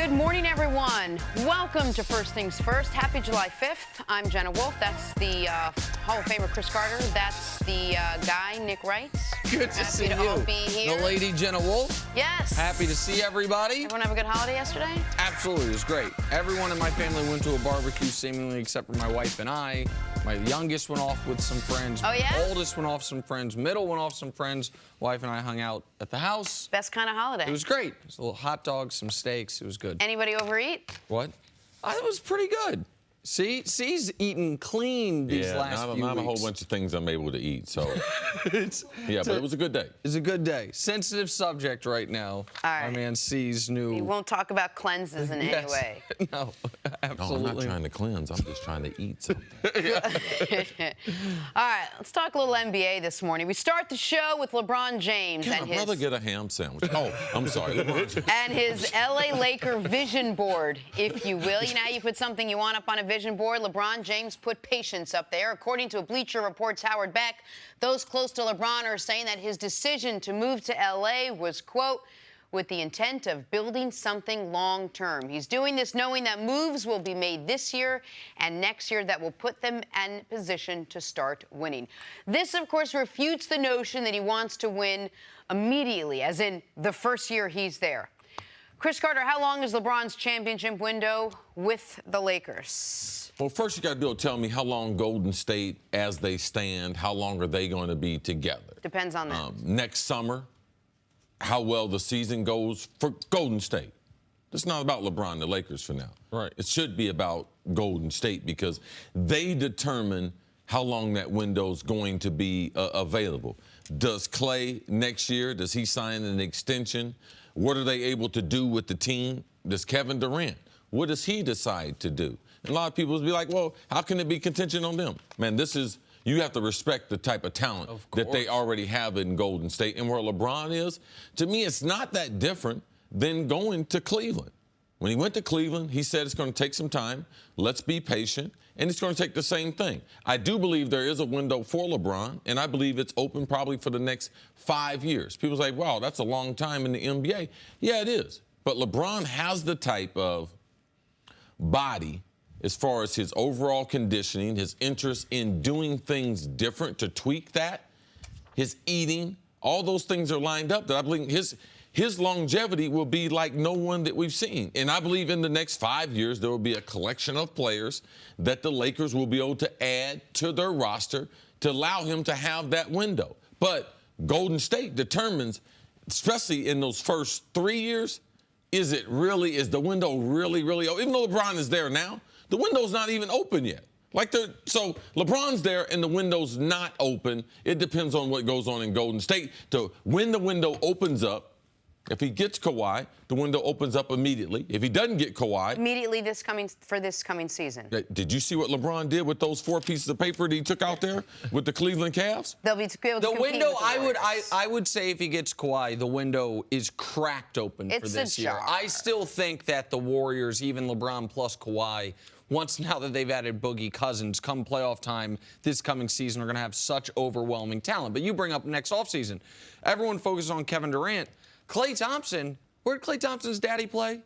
Good morning, everyone. Welcome to First Things First. Happy July 5th. I'm Jenna Wolfe. That's the Hall of Famer Cris Carter. That's the guy, Nick Wright. Good to see Happy to all you. be here. The lady, Jenna Wolfe. Yes. Happy to see everybody. Everyone have a good holiday yesterday? Absolutely. It was great. Everyone in my family went to a barbecue, seemingly except for my wife and I. My youngest went off with some friends. Oh, yeah? Oldest went off some friends. Middle went off some friends. Wife and I hung out at the house. Best kind of holiday. It was great. It was a little hot dogs, some steaks. It was good. Anybody overeat? What? It was pretty good. C's eating clean these last few weeks. Not a whole bunch of things I'm able to eat, so. But it was a good day. It's a good day. Sensitive subject right now. All right. My man C's new. We won't talk about cleanses in any way. No, absolutely. No, I'm not trying to cleanse. I'm just trying to eat something. All right, let's talk a little NBA this morning. We start the show with LeBron James Can and my brother get a ham sandwich? Oh, I'm sorry. and his LA Laker vision board, if you will. You know how you put something you want up on a vision board? LeBron James put patience up there. According to Bleacher Report's Howard Beck, those close to LeBron are saying that his decision to move to LA was, quote, with the intent of building something long-term. He's doing this knowing that moves will be made this year and next year that will put them in position to start winning. This, of course, refutes the notion that he wants to win immediately, as in the first year he's there. Cris Carter, how long is LeBron's championship window with the Lakers? Well, first you got to be able to tell me how long Golden State, as they stand, how long are they going to be together? Depends on that. Next summer, how well the season goes for Golden State. It's not about LeBron and the Lakers for now. Right. It should be about Golden State because they determine how long that window's going to be available. Does Clay next year, does he sign an extension? What are they able to do with the team? Does Kevin Durant, what does he decide to do? And a lot of people will be like, well, how can it be contingent on them? Man, you have to respect the type of talent that they already have in Golden State. And where LeBron is, to me, it's not that different than going to Cleveland. When he went to Cleveland, he said it's going to take some time. Let's be patient. And it's going to take the same thing. I do believe there is a window for LeBron, and I believe it's open probably for the next 5 years. People say, wow, that's a long time in the NBA. Yeah, it is. But LeBron has the type of body as far as his overall conditioning, his interest in doing things different to tweak that, his eating, all those things are lined up that I believe his longevity will be like no one that we've seen. And I believe in the next 5 years, there will be a collection of players that the Lakers will be able to add to their roster to allow him to have that window. But Golden State determines, especially in those first 3 years, is the window really open? Even though LeBron is there now, the window's not even open yet. So LeBron's there and the window's not open. It depends on what goes on in Golden State. When the window opens up, if he gets Kawhi, the window opens up immediately. If he doesn't get Kawhi... Immediately for this coming season. Did you see what LeBron did with those 4 pieces of paper that he took out there with the Cleveland Cavs? They'll be able to compete with the Warriors. I would say if he gets Kawhi, the window is cracked open for this year. I still think that the Warriors, even LeBron plus Kawhi, now that they've added Boogie Cousins, come playoff time this coming season, are going to have such overwhelming talent. But you bring up next offseason. Everyone focuses on Kevin Durant. Klay Thompson, where did Klay Thompson's daddy play?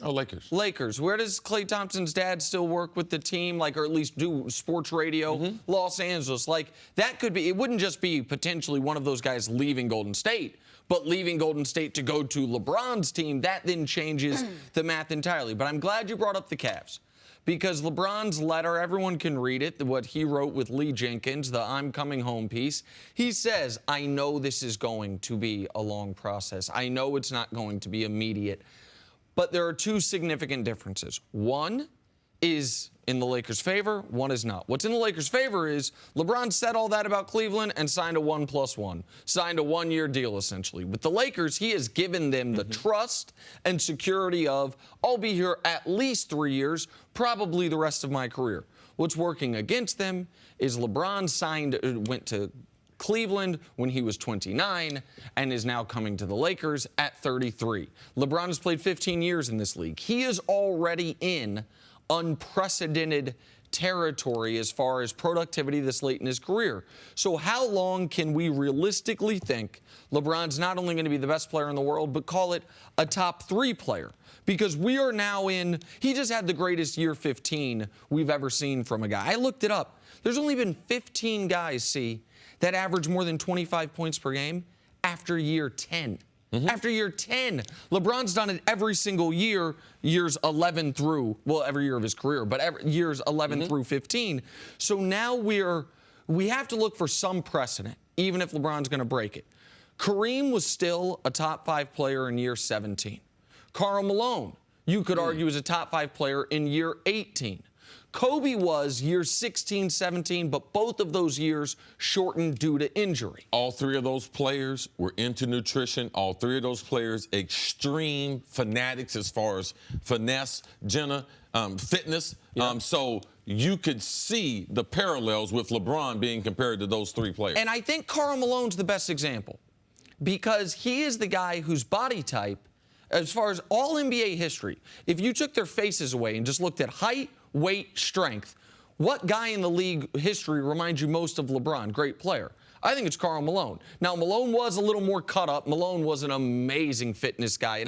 Oh, Lakers. Lakers. Where does Klay Thompson's dad still work with the team, or at least do sports radio? Los Angeles. That could be, it wouldn't just be potentially one of those guys leaving Golden State, but leaving Golden State to go to LeBron's team. That then changes the math entirely. But I'm glad you brought up the Cavs. Because LeBron's letter, everyone can read it, what he wrote with Lee Jenkins, the I'm Coming Home piece. He says, I know this is going to be a long process. I know it's not going to be immediate. But there are 2 significant differences. One is in the Lakers' favor, one is not. What's in the Lakers' favor is LeBron said all that about Cleveland and signed a 1+1, signed a 1-year deal, essentially. With the Lakers, he has given them the trust and security of, I'll be here at least 3 years, probably the rest of my career. What's working against them is LeBron went to Cleveland when he was 29 and is now coming to the Lakers at 33. LeBron has played 15 years in this league. He is already in unprecedented territory as far as productivity this late in his career. So how long can we realistically think LeBron's not only going to be the best player in the world, but call it a top 3 player? Because we are now he just had the greatest year 15 we've ever seen from a guy. I looked it up. There's only been 15 guys, that average more than 25 points per game after year 10. After year 10. LeBron's done it every single year, years 11 through, well, every year of his career, but years 11 through 15. So now we have to look for some precedent, even if LeBron's going to break it. Kareem was still a top 5 player in year 17. Karl Malone, you could argue, is a top 5 player in year 18. Kobe was year 16, 17, but both of those years shortened due to injury. All 3 of those players were into nutrition. All 3 of those players, extreme fanatics as far as finesse, Jenna, fitness. Yeah. So you could see the parallels with LeBron being compared to those 3 players. And I think Karl Malone's the best example because he is the guy whose body type, as far as all NBA history, if you took their faces away and just looked at height, weight, strength, what guy in the league history reminds you most of LeBron? Great player. I think it's Karl Malone. Now, Malone was a little more cut up. Malone was an amazing fitness guy.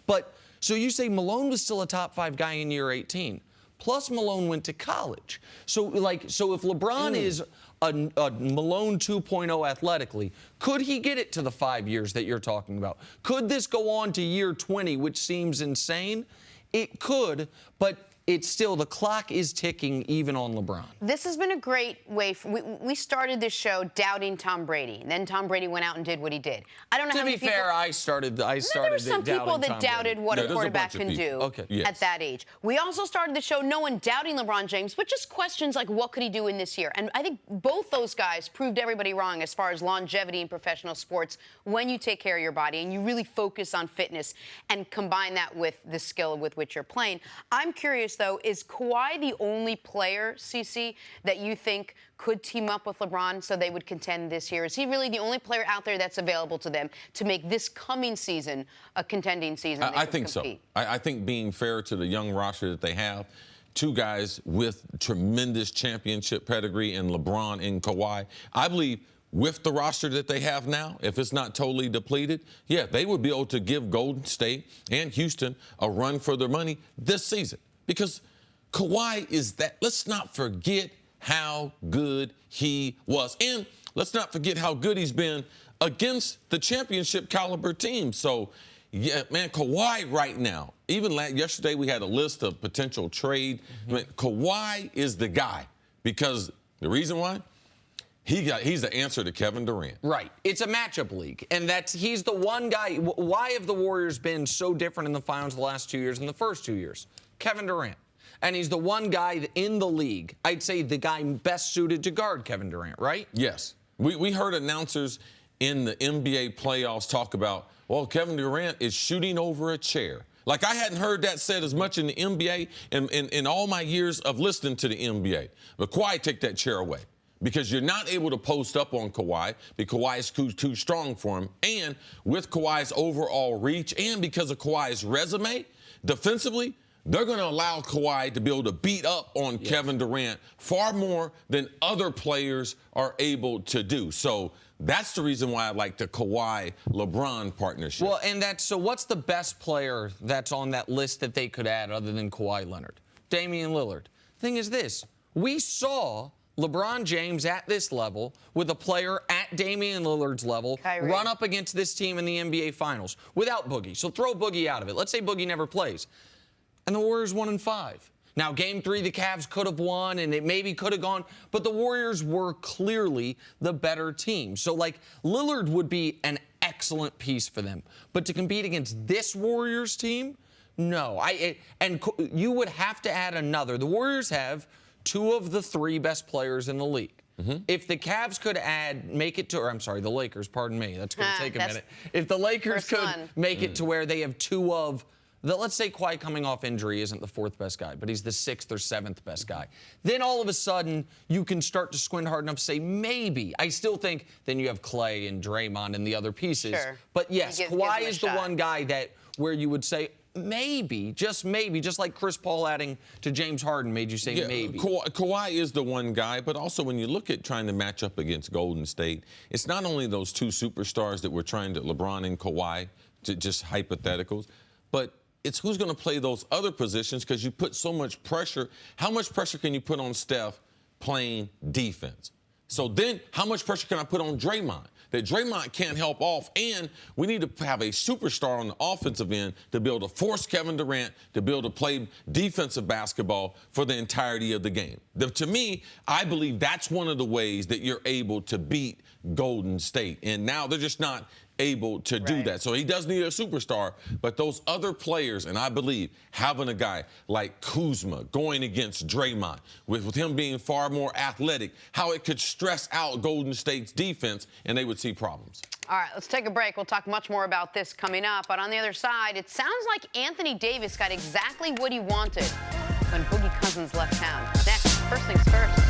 But so you say Malone was still a top 5 guy in year 18. Plus, Malone went to college. So if LeBron is a Malone 2.0 athletically, could he get it to the 5 years that you're talking about? Could this go on to year 20, which seems insane? It could, but it's still, the clock is ticking even on LeBron. This has been a great way. We started this show doubting Tom Brady. And then Tom Brady went out and did what he did. I don't know how many people... To be fair, I started there were some people that doubted what a quarterback can do at that age. We also started the show no one doubting LeBron James, but just questions like what could he do in this year? And I think both those guys proved everybody wrong as far as longevity in professional sports when you take care of your body and you really focus on fitness and combine that with the skill with which you're playing. I'm curious, though, is Kawhi the only player, CC, that you think could team up with LeBron so they would contend this year? Is he really the only player out there that's available to them to make this coming season a contending season? I think so. I think being fair to the young roster that they have, 2 guys with tremendous championship pedigree in LeBron and Kawhi, I believe with the roster that they have now, if it's not totally depleted, yeah, they would be able to give Golden State and Houston a run for their money this season. Because Kawhi is that. Let's not forget how good he was. And let's not forget how good he's been against the championship caliber team. So, yeah, man, Kawhi right now, even yesterday we had a list of potential trade. I mean, Kawhi is the guy because the reason why? He's the answer to Kevin Durant. Right. It's a matchup league. And he's the one guy. Why have the Warriors been so different in the finals the last 2 years than the first 2 years? Kevin Durant. And he's the one guy in the league, I'd say the guy best suited to guard Kevin Durant, right? Yes. We heard announcers in the NBA playoffs talk about, well, Kevin Durant is shooting over a chair. Like, I hadn't heard that said as much in the NBA in all my years of listening to the NBA. But Kawhi, take that chair away. Because you're not able to post up on Kawhi because Kawhi is too strong for him. And with Kawhi's overall reach and because of Kawhi's resume, defensively, they're going to allow Kawhi to be able to beat up on Kevin Durant far more than other players are able to do. So that's the reason why I like the Kawhi-LeBron partnership. Well, and so what's the best player that's on that list that they could add other than Kawhi Leonard? Damian Lillard. Thing is this. We saw LeBron James at this level with a player at Damian Lillard's level run up against this team in the NBA Finals without Boogie. So throw Boogie out of it. Let's say Boogie never plays. And the Warriors 1-5. Now, Game 3, the Cavs could have won, and it maybe could have gone, but the Warriors were clearly the better team. So, like, Lillard would be an excellent piece for them. But to compete against this Warriors team, no. And you would have to add another. The Warriors have 2 of the 3 best players in the league. If the Cavs could the Lakers, pardon me. That's going to take a minute. If the Lakers could make it to where they have 2 of let's say Kawhi coming off injury isn't the 4th best guy, but he's the 6th or 7th best guy. Then all of a sudden, you can start to squint hard enough to say, maybe. I still think then you have Clay and Draymond and the other pieces. Sure. But yes, Kawhi is the one guy where you would say, maybe, just like Chris Paul adding to James Harden made you say maybe. Kawhi is the one guy, but also when you look at trying to match up against Golden State, it's not only those two superstars that we're trying to, LeBron and Kawhi, just hypotheticals, but it's who's going to play those other positions because you put so much pressure. How much pressure can you put on Steph playing defense? So then how much pressure can I put on Draymond? That Draymond can't help off, and we need to have a superstar on the offensive end to be able to force Kevin Durant to be able to play defensive basketball for the entirety of the game. To me, I believe that's one of the ways that you're able to beat Golden State. And now they're just not able to do that. So he does need a superstar, but those other players, and I believe having a guy like Kuzma going against Draymond, with him being far more athletic, how it could stress out Golden State's defense and they would see problems. All right, let's take a break. We'll talk much more about this coming up. But on the other side, it sounds like Anthony Davis got exactly what he wanted when Boogie Cousins left town. Next, first things first.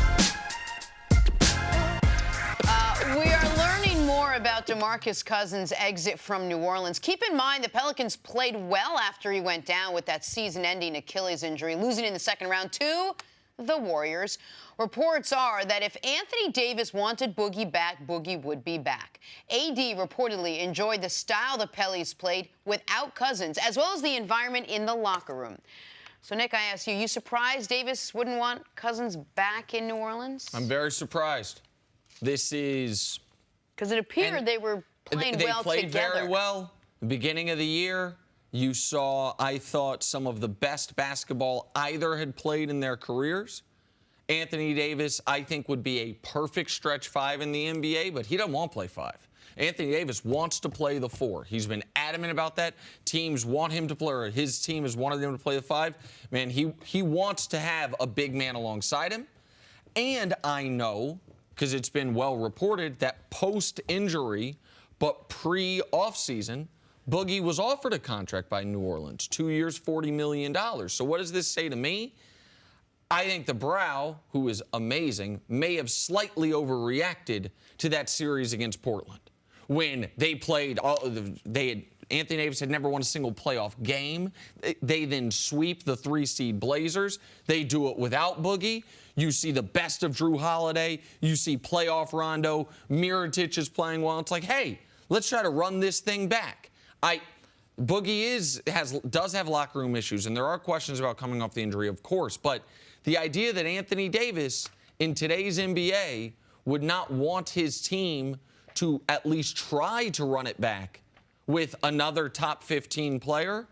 We are learning more about DeMarcus Cousins' exit from New Orleans. Keep in mind the Pelicans played well after he went down with that season-ending Achilles injury, losing in the second round to the Warriors. Reports are that if Anthony Davis wanted Boogie back, Boogie would be back. AD reportedly enjoyed the style the Pellies played without Cousins, as well as the environment in the locker room. So, Nick, I ask you surprised Davis wouldn't want Cousins back in New Orleans? I'm very surprised. This is... Because it appeared they were playing well together. They played very well. The beginning of the year, you saw, I thought, some of the best basketball either had played in their careers. Anthony Davis, I think, would be a perfect stretch five in the NBA, but he doesn't want to play five. Anthony Davis wants to play the four. He's been adamant about that. Teams want him to play, or his team has wanted him to play the five. Man, he wants to have a big man alongside him. And I know, because it's been well reported, that post-injury, but pre-offseason, Boogie was offered a contract by New Orleans, 2 years, $40 million. So what does this say to me? I think the Brow, who is amazing, may have slightly overreacted to that series against Portland. When they played, Anthony Davis had never won a single playoff game. They then sweep the 3-seed Blazers. They do it without Boogie. You see the best of Drew Holiday. You see playoff Rondo. Mirotic is playing well. It's like, hey, let's try to run this thing back. Boogie does have locker room issues, and there are questions about coming off the injury, of course. But the idea that Anthony Davis in today's NBA would not want his team to at least try to run it back with another top 15 player,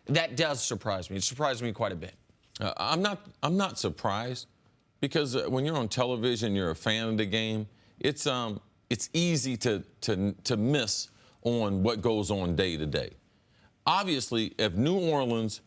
that does surprise me. It surprised me quite a bit. I'm not surprised, because when you're on television, you're a fan of the game. It's easy to miss on what goes on day to day. Obviously, if New Orleans,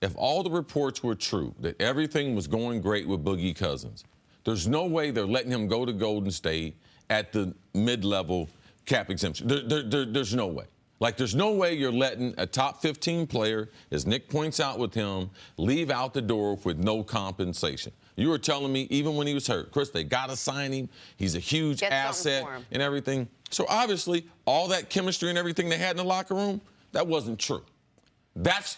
if all the reports were true, that everything was going great with Boogie Cousins, there's no way they're letting him go to Golden State at the mid-level cap exemption. There's no way. Like, there's no way you're letting a top 15 player, as Nick points out with him, leave out the door with no compensation. You were telling me, even when he was hurt, Chris, they got to sign him. He's a huge asset and everything. So, obviously, all that chemistry and everything they had in the locker room, that wasn't true. That's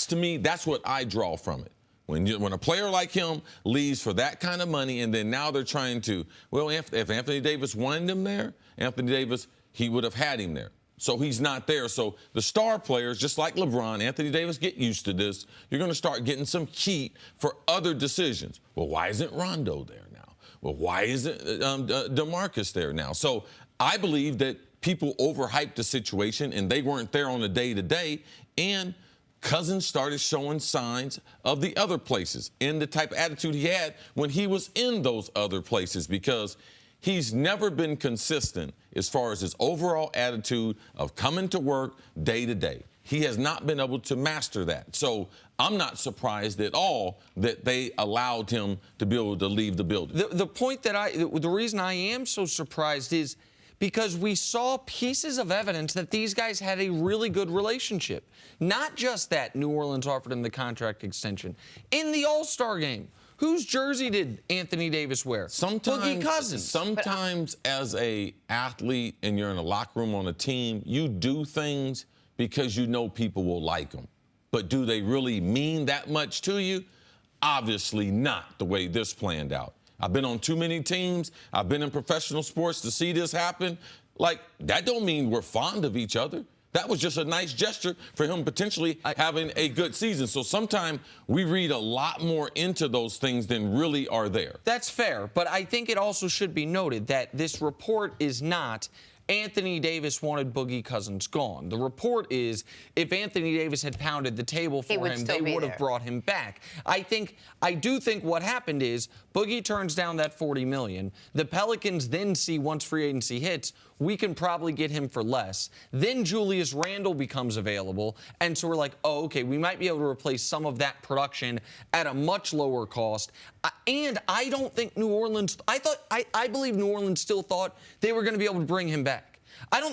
to me, that's what I draw from it. When a player like him leaves for that kind of money, and then now they're trying to, well, if Anthony Davis wanted him there, Anthony Davis, he would have had him there. So he's not there. So the star players, just like LeBron, Anthony Davis, get used to this. You're going to start getting some heat for other decisions. Well, why isn't Rondo there now? Well, why isn't DeMarcus there now? So I believe that people overhyped the situation, and they weren't there on a day-to-day, and Cousins started showing signs of the other places in the type of attitude he had when he was in those other places, because he's never been consistent as far as his overall attitude of coming to work day to day. He has not been able to master that. So I'm not surprised at all that they allowed him to be able to leave the building. The reason I am so surprised is because we saw pieces of evidence that these guys had a really good relationship. Not just that New Orleans offered him the contract extension. In the All-Star game, whose jersey did Anthony Davis wear? Boogie Cousins. Sometimes as a athlete and you're in a locker room on a team, you do things because you know people will like them. but do they really mean that much to you? Obviously not the way this planned out. I've been on too many teams. I've been in professional sports to see this happen. Like, that don't mean we're fond of each other. That was just a nice gesture for him potentially having a good season. So sometimes we read a lot more into those things than really are there. That's fair, but I think it also should be noted that this report is not Anthony Davis wanted Boogie Cousins gone. The report is if Anthony Davis had pounded the table for him, they would have brought him back. I do think what happened is Boogie turns down that $40 million. The Pelicans then see once free agency hits, we can probably get him for less. Then Julius Randle becomes available, and so we're like, oh, okay, we might be able to replace some of that production at a much lower cost. And I don't think New Orleans, I believe New Orleans still thought they were going to be able to bring him back.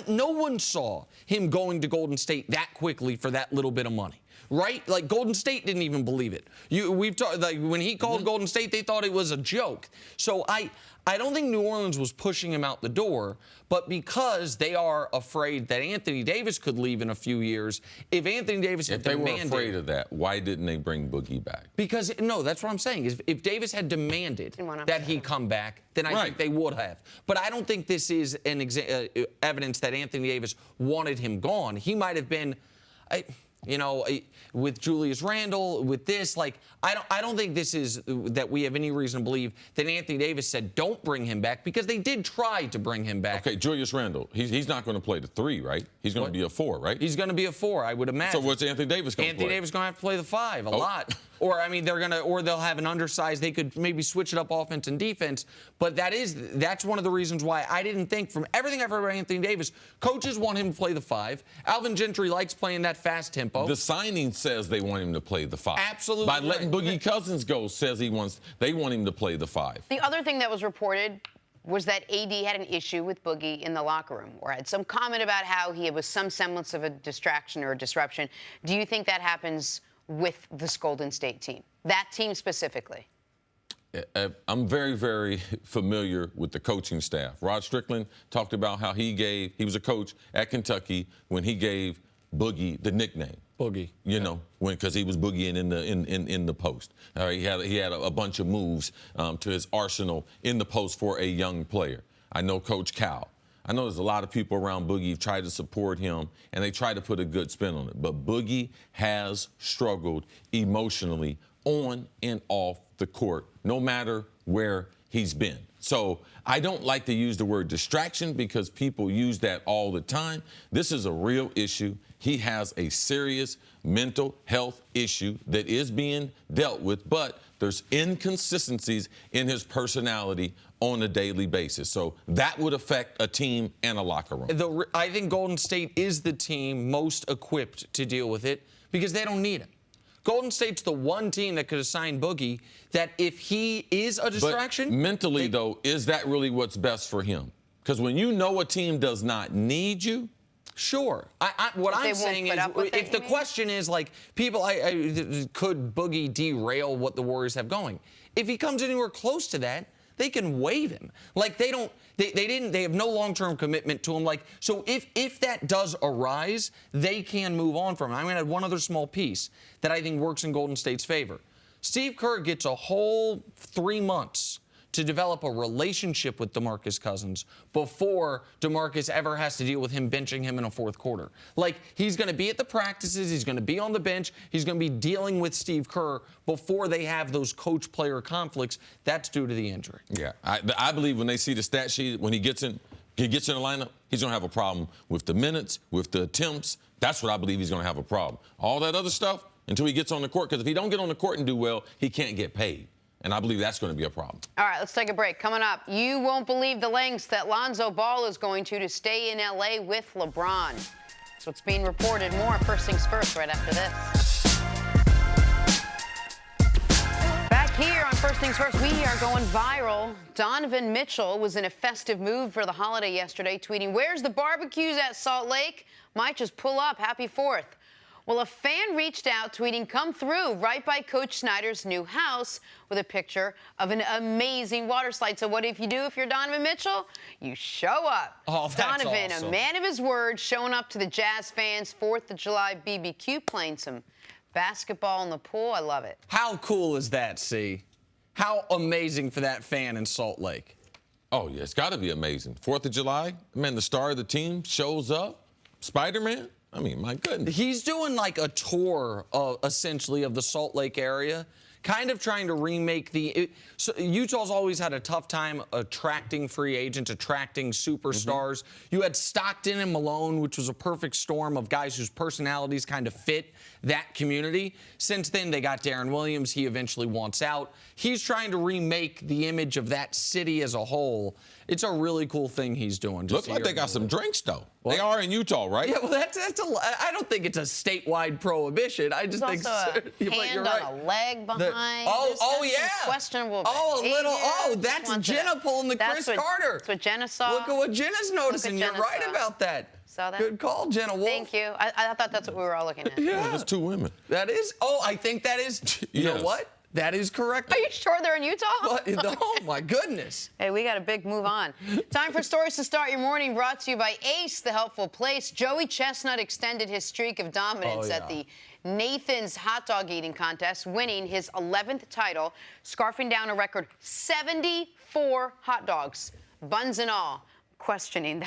No one saw him going to Golden State that quickly for that little bit of money. Right? Like, Golden State didn't even believe it. We've talked, like, when he called Golden State, they thought it was a joke. So I don't think New Orleans was pushing him out the door, but because they are afraid that Anthony Davis could leave in a few years, if Anthony Davis had demanded... If they were afraid of that, why didn't they bring Boogie back? Because, no, that's what I'm saying, is if Davis had demanded that he come back, then I think they would have. But I don't think this is an evidence that Anthony Davis wanted him gone. He might have been... with Julius Randle, with this, like, I don't think this is that we have any reason to believe that Anthony Davis said don't bring him back, because they did try to bring him back. Okay, Julius Randle, he's not going to play the 3, right? He's going to be a 4, right? He's going to be a 4, I would imagine. So what's Anthony Davis going to play? Anthony Davis going to have to play the 5 a lot. Or, I mean, they'll have an undersized. They could maybe switch it up offense and defense. But that's one of the reasons why I didn't think, from everything I've heard about Anthony Davis, coaches want him to play the 5. Alvin Gentry likes playing that fast tempo. The signing says they want him to play the 5. Absolutely. By letting Boogie Cousins go, says they want him to play the 5. The other thing that was reported was that AD had an issue with Boogie in the locker room, or had some comment about how he was some semblance of a distraction or a disruption. Do you think that happens with this Golden State team, that team specifically? I'm very, very familiar with the coaching staff. Rod Strickland talked about how he was a coach at Kentucky when he gave Boogie the nickname. Boogie. Because he was boogieing in the post. He had a bunch of moves to his arsenal in the post for a young player. I know Coach Cal. I know there's a lot of people around Boogie who try to support him, and they try to put a good spin on it. But Boogie has struggled emotionally on and off the court, no matter where he's been. So I don't like to use the word distraction because people use that all the time. This is a real issue. He has a serious mental health issue that is being dealt with, but there's inconsistencies in his personality on a daily basis. So that would affect a team and a locker room. I think Golden State is the team most equipped to deal with it because they don't need him. Golden State's the one team that could assign Boogie that if he is a distraction... But mentally, though, is that really what's best for him? Because when you know a team does not need you... Sure. What I'm saying is, if the question is, like, could Boogie derail what the Warriors have going? If he comes anywhere close to that, they can waive him. Like, they have no long-term commitment to him. Like, so if that does arise, they can move on from him. I'm going to add one other small piece that I think works in Golden State's favor. Steve Kerr gets a whole 3 months to develop a relationship with DeMarcus Cousins before DeMarcus ever has to deal with him benching him in a fourth quarter. Like, he's going to be at the practices, he's going to be on the bench, he's going to be dealing with Steve Kerr before they have those coach-player conflicts. That's due to the injury. Yeah, I believe when they see the stat sheet, when he gets in the lineup, he's going to have a problem with the minutes, with the attempts. That's what I believe he's going to have a problem. All that other stuff, until he gets on the court, because if he don't get on the court and do well, he can't get paid. And I believe that's going to be a problem. All right, let's take a break. Coming up, you won't believe the lengths that Lonzo Ball is going to stay in L.A. with LeBron. That's what's being reported. More First Things First right after this. Back here on First Things First, we are going viral. Donovan Mitchell was in a festive mood for the holiday yesterday, tweeting, "Where's the barbecues at Salt Lake? Might just pull up. Happy 4th." Well, a fan reached out, tweeting, "Come through right by Coach Snyder's new house," with a picture of an amazing water slide. So what if you do if you're Donovan Mitchell? You show up. Oh, that's Donovan, awesome. A man of his word, showing up to the Jazz fans' 4th of July BBQ, playing some Basketball in the pool, I love it. How cool is that, C? How amazing for that fan in Salt Lake. Oh, yeah, it's got to be amazing. 4th of July, man, the star of the team shows up. Spider-Man? I mean, my goodness. He's doing like a tour, essentially, of the Salt Lake area, kind of trying to remake so Utah's always had a tough time attracting free agents, attracting superstars. You had Stockton and Malone, which was a perfect storm of guys whose personalities kind of fit that community. Since then, they got Darren Williams. He eventually wants out. He's trying to remake the image of that city as a whole. It's a really cool thing he's doing. Looks like they got some drinks, though. What? They are in Utah, right? Yeah, well, I don't think it's a statewide prohibition. I just There's think also a hand on a leg behind. Yeah. Questionable. That's Jenna pulling the Cris Carter. That's what Jenna saw. Look at what Jenna's noticing. You're right about that. Saw that? Good call, Jenna Wolfe. Thank you. I thought that's what we were all looking at. Yeah. There's 2 women. That is. Oh, I think that is. You know what? That is correct. Are you sure they're in Utah? Oh, my goodness. Hey, we got a big move on. Time for stories to start your morning, brought to you by Ace, the helpful place. Joey Chestnut extended his streak of dominance at the Nathan's hot dog eating contest, winning his 11th title, scarfing down a record 74 hot dogs, buns and all, questioning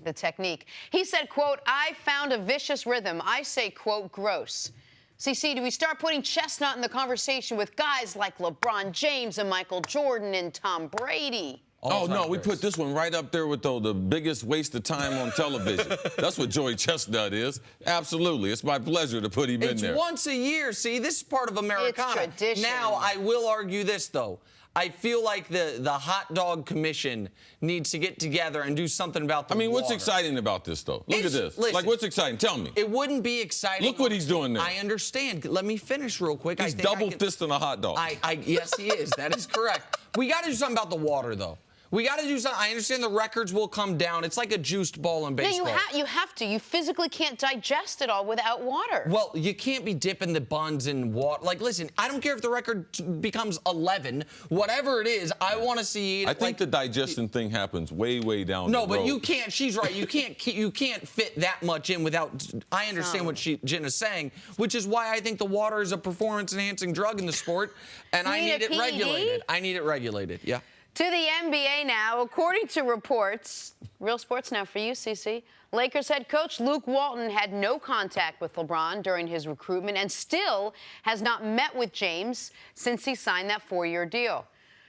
the technique. He said, quote, "I found a vicious rhythm. I say, quote, gross." CC, do we start putting Chestnut in the conversation with guys like LeBron James and Michael Jordan and Tom Brady? Oh, no, we put this one right up there with the biggest waste of time on television. That's what Joey Chestnut is. Absolutely. It's my pleasure to put him in there. It's once a year. See, this is part of Americana. It's tradition. Now, I will argue this, though. I feel like the Hot Dog Commission needs to get together and do something about the water. What's exciting about this, though? Look at this. Listen, what's exciting? Tell me. It wouldn't be exciting. Look what he's doing there. I understand. Let me finish real quick. He's double-fisting a hot dog. Yes, he is. That is correct. We got to do something about the water, though. We got to do something. I understand the records will come down. It's like a juiced ball in baseball. Yeah, you have to. You physically can't digest it all without water. Well, you can't be dipping the buns in water. Like, listen, I don't care if the record becomes 11. Whatever it is, I want to see it. I think the digestion thing happens way down the road. No, but you can't. She's right. You can't fit that much in without. I understand what Jenna's saying, which is why I think the water is a performance-enhancing drug in the sport, and I need it regulated. I need it regulated. Yeah. To the NBA now, according to reports, real sports now for you, CC. Lakers head coach Luke Walton had no contact with LeBron during his recruitment and still has not met with James since he signed that 4-year deal.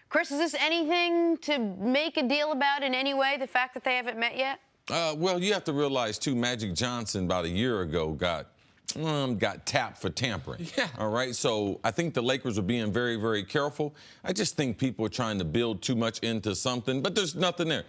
Cris, is this anything to make a deal about in any way, the fact that they haven't met yet? Well, you have to realize, too, Magic Johnson about a year ago got tapped for tampering. Yeah. All right. So I think the Lakers are being very careful. I just think people are trying to build too much into something, but there's nothing there.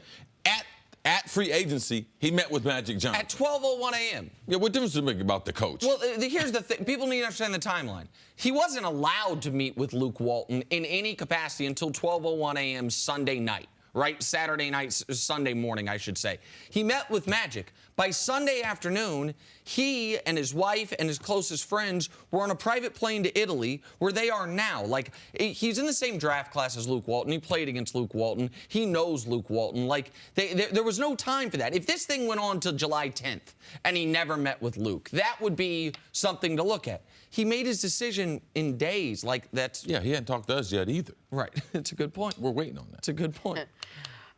At free agency, he met with Magic Johnson. At 12:01 a.m. Yeah, what difference does it make about the coach? Well, here's the thing. People need to understand the timeline. He wasn't allowed to meet with Luke Walton in any capacity until 12:01 a.m. Sunday night. Right? Saturday night, Sunday morning, I should say. He met with Magic. By Sunday afternoon, he and his wife and his closest friends were on a private plane to Italy, where they are now. Like, he's in the same draft class as Luke Walton. He played against Luke Walton. He knows Luke Walton. Like, there was no time for that. If this thing went on till July 10th and he never met with Luke, that would be something to look at. He made his decision in days. Like, that's... Yeah, he hadn't talked to us yet either. Right. It's a good point. We're waiting on that. It's a good point.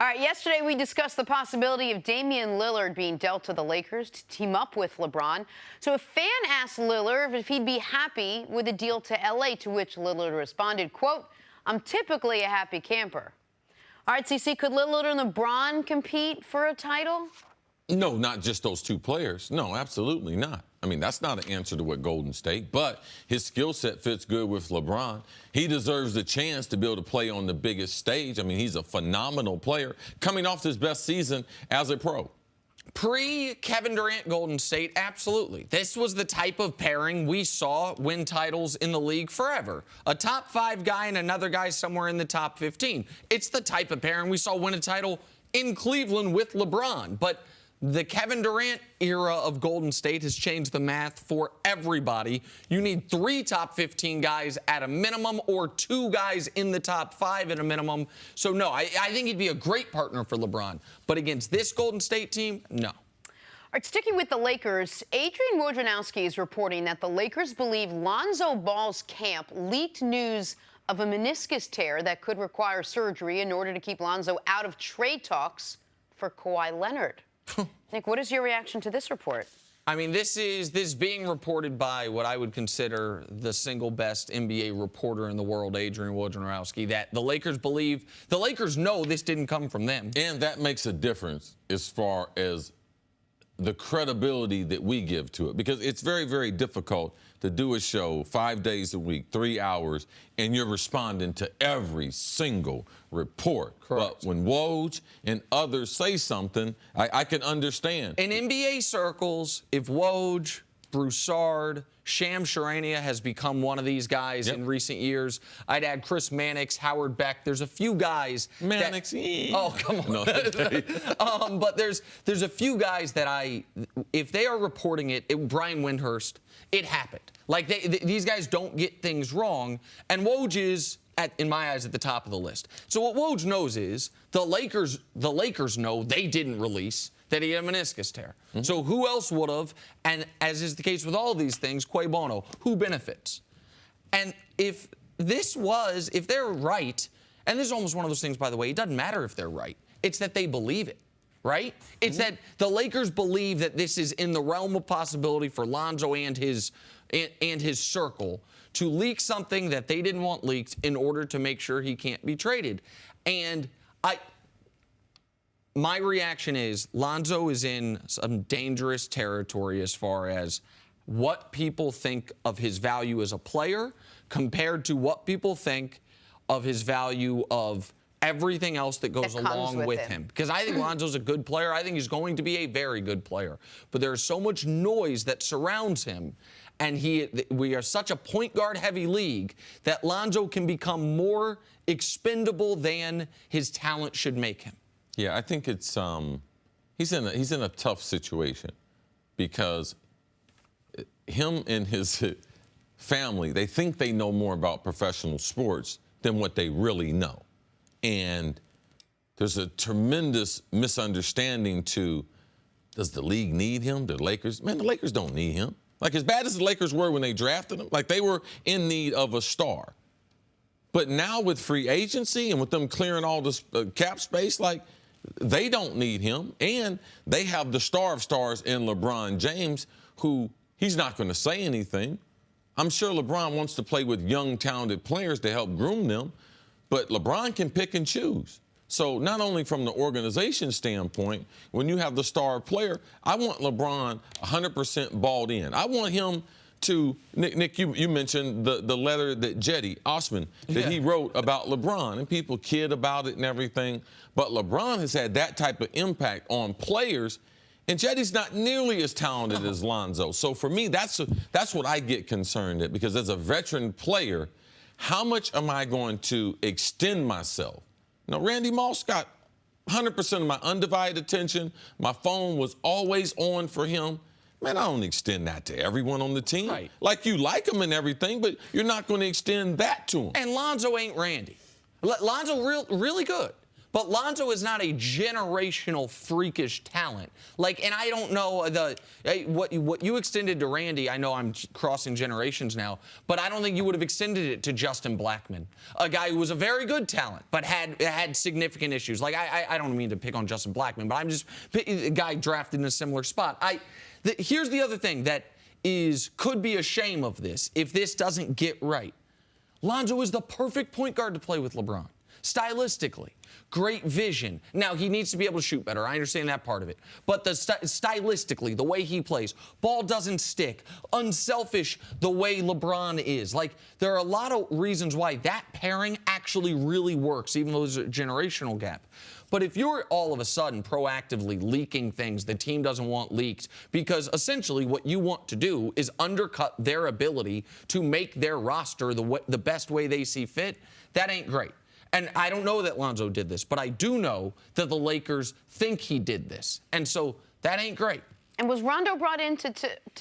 All right, yesterday we discussed the possibility of Damian Lillard being dealt to the Lakers to team up with LeBron. So a fan asked Lillard if he'd be happy with a deal to L.A., to which Lillard responded, quote, "I'm typically a happy camper." All right, CC, could Lillard and LeBron compete for a title? No, not just those two players. No, absolutely not. I mean, that's not an answer to what Golden State, but his skill set fits good with LeBron. He deserves the chance to be able to play on the biggest stage. I mean, he's a phenomenal player coming off his best season as a pro. Pre-Kevin Durant Golden State, absolutely. This was the type of pairing we saw win titles in the league forever. A top 5 guy and another guy somewhere in the top 15. It's the type of pairing we saw win a title in Cleveland with LeBron. But the Kevin Durant era of Golden State has changed the math for everybody. You need 3 top 15 guys at a minimum or 2 guys in the top 5 at a minimum. So, no, I think he'd be a great partner for LeBron. But against this Golden State team, no. All right, sticking with the Lakers, Adrian Wojnarowski is reporting that the Lakers believe Lonzo Ball's camp leaked news of a meniscus tear that could require surgery in order to keep Lonzo out of trade talks for Kawhi Leonard. Nick, what is your reaction to this report? I mean, this is being reported by what I would consider the single best NBA reporter in the world, Adrian Wojnarowski, that the Lakers know this didn't come from them. And that makes a difference as far as the credibility that we give to it, because it's very, very difficult to do a show 5 days a week, 3 hours, and you're responding to every single report. Correct. But when Woj and others say something, I can understand. In NBA circles, if Woj, Broussard, Shams Charania has become one of these guys in recent years. I'd add Chris Mannix, Howard Beck. There's a few guys. Mannix. Oh, come on. No. But there's a few guys that if they are reporting it, Brian Windhurst, it happened. Like these guys don't get things wrong, and Woj is, in my eyes, at the top of the list. So what Woj knows is the Lakers know they didn't release that he had a meniscus tear. Mm-hmm. So who else would have? And as is the case with all these things, cui bono, who benefits? And if they're right, and this is almost one of those things, by the way, it doesn't matter if they're right. It's that they believe it, right? It's that the Lakers believe that this is in the realm of possibility for Lonzo and his circle to leak something that they didn't want leaked in order to make sure he can't be traded. And my reaction is Lonzo is in some dangerous territory as far as what people think of his value as a player compared to what people think of his value of everything else that goes along with him. Because I think Lonzo's a good player. I think he's going to be a very good player. But there's so much noise that surrounds him, and we are such a point guard heavy league that Lonzo can become more expendable than his talent should make him. Yeah, I think it's he's in a tough situation because him and his family, they think they know more about professional sports than what they really know. And there's a tremendous misunderstanding to, does the league need him? The Lakers? Man, the Lakers don't need him. Like, as bad as the Lakers were when they drafted him, like, they were in need of a star. But now with free agency and with them clearing all this cap space, like, they don't need him. And they have the star of stars in LeBron James, who he's not going to say anything. I'm sure LeBron wants to play with young, talented players to help groom them, but LeBron can pick and choose. So not only from the organization standpoint, when you have the star player, I want LeBron 100% balled in. I want him to, Nick, you mentioned the letter that Jetty Osman, that he wrote about LeBron, and people kid about it and everything. But LeBron has had that type of impact on players, and Jetty's not nearly as talented as Lonzo. So for me, that's what I get concerned at, because as a veteran player, how much am I going to extend myself? Now, Randy Moss got 100% of my undivided attention. My phone was always on for him. Man, I don't extend that to everyone on the team. Right. Like, you like him and everything, but you're not going to extend that to him. And Lonzo ain't Randy. Lonzo really good. But Lonzo is not a generational freakish talent. Like, and I don't know what you extended to Randy. I know I'm crossing generations now, but I don't think you would have extended it to Justin Blackmon, a guy who was a very good talent but had significant issues. Like, I don't mean to pick on Justin Blackmon, but I'm just a guy drafted in a similar spot. Here's the other thing that could be a shame of this if this doesn't get right. Lonzo is the perfect point guard to play with LeBron. Stylistically, great vision. Now, he needs to be able to shoot better. I understand that part of it. But stylistically, the way he plays, ball doesn't stick, unselfish the way LeBron is. Like, there are a lot of reasons why that pairing actually really works, even though there's a generational gap. But if you're all of a sudden proactively leaking things the team doesn't want leaked, because essentially what you want to do is undercut their ability to make their roster the best way they see fit, that ain't great. And I don't know that Lonzo did this, but I do know that the Lakers think he did this. And so that ain't great. And was Rondo brought in to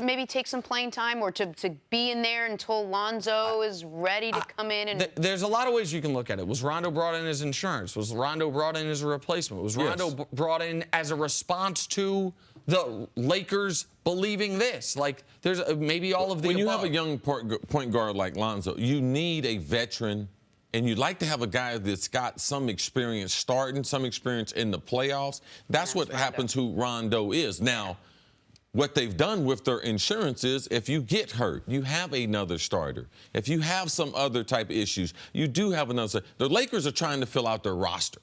maybe take some playing time or to be in there until Lonzo is ready to come in? And there's a lot of ways you can look at it. Was Rondo brought in as insurance? Was Rondo brought in as a replacement? Was Rondo brought in as a response to the Lakers believing this. Like, there's maybe all of the When you above. have a young point guard like Lonzo, you need a veteran, and you'd like to have a guy that's got some experience starting, some experience in the playoffs. That's what happens who Rondo is. Now, what they've done with their insurance is if you get hurt, you have another starter. If you have some other type of issues, you do have another. The Lakers are trying to fill out their roster.